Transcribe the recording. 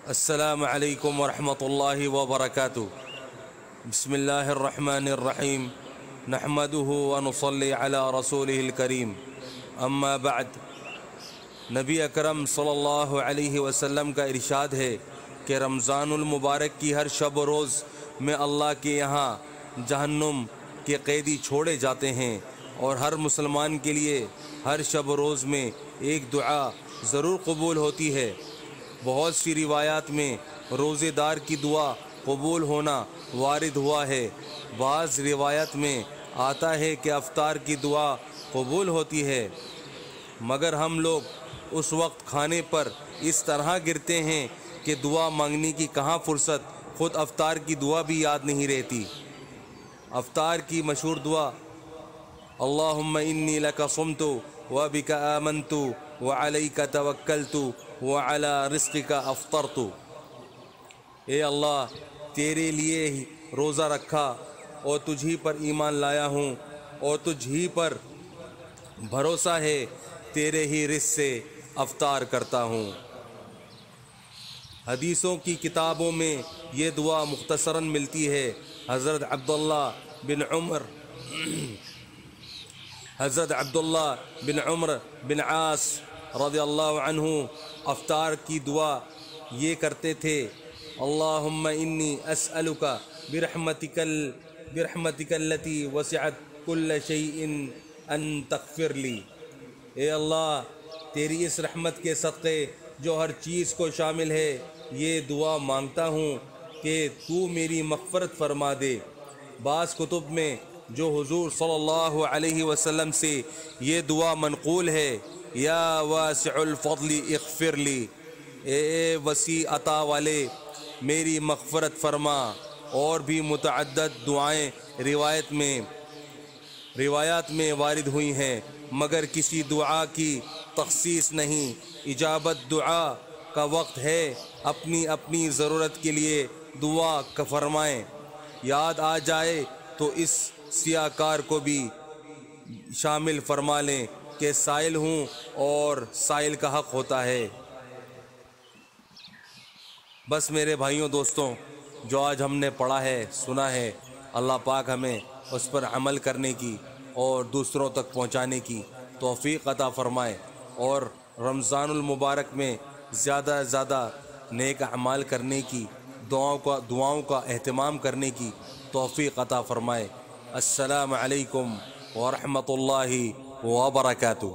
السلام علیکم ورحمۃ اللہ وبرکاتہ۔ بسم اللہ الرحمن الرحیم، نحمده ونصلی علی رسولہ الکریم، اما بعد۔ نبی اکرم صلی اللہ علیہ وسلم کا ارشاد ہے کہ رمضان المبارک کی ہر شب و روز میں اللہ کے یہاں جہنم کے قیدی چھوڑے جاتے ہیں، اور ہر مسلمان کے لیے ہر شب و روز میں ایک دعا ضرور قبول ہوتی ہے۔ بہت سی روایات میں روزے دار کی دعا قبول ہونا وارد ہوا ہے۔ بعض روایت میں آتا ہے کہ افطار کی دعا قبول ہوتی ہے، مگر ہم لوگ اس وقت کھانے پر اس طرح گرتے ہیں کہ دعا مانگنے کی کہاں فرصت، خود افطار کی دعا بھی یاد نہیں رہتی۔ افطار کی مشہور دعا اللہم انی لک صمت وبک آمنت وعلیک توکلت وعلی رزقک افطرت۔ اے اللہ، تیرے لیے ہی روزہ رکھا اور تجھ ہی پر ایمان لایا ہوں، اور تجھ ہی پر بھروسہ ہے، تیرے ہی رزق سے افطار کرتا ہوں۔ حدیثوں کی کتابوں میں یہ دعا مختصراً ملتی ہے۔ حضرت عبداللہ بن عمر بن عاص رضی اللہ عنہ افطار کی دعا یہ کرتے تھے، اللہم انی اسألک برحمتک التی وسعت کل شیء ان تغفر لی۔ اے اللہ، تیری اس رحمت کے صدقے جو ہر چیز کو شامل ہے، یہ دعا مانگتا ہوں کہ تو میری مغفرت فرما دے۔ بعض کتب میں جو حضور صلی اللہ علیہ وسلم سے یہ دعا منقول ہے، یا واسع الفضل اغفر لی، اے وسیع عطا والے میری مغفرت فرما۔ اور بھی متعدد دعائیں روایات میں وارد ہوئی ہیں، مگر کسی دعا کی تخصیص نہیں۔ اجابت دعا کا وقت ہے، اپنی اپنی ضرورت کے لیے دعا فرمائیں۔ یاد آ جائے تو اس سیاہ کار کو بھی شامل فرما لیں کہ سائل ہوں اور سائل کا حق ہوتا ہے۔ بس میرے بھائیوں دوستوں، جو آج ہم نے پڑھا ہے، سنا ہے، اللہ پاک ہمیں اس پر عمل کرنے کی اور دوسروں تک پہنچانے کی توفیق عطا فرمائے، اور رمضان المبارک میں زیادہ سے زیادہ نیک اعمال کرنے کی، دعاؤں کا اہتمام کرنے کی توفیق عطا فرمائے۔ السلام علیکم ورحمۃ اللہ وبرکاتہ۔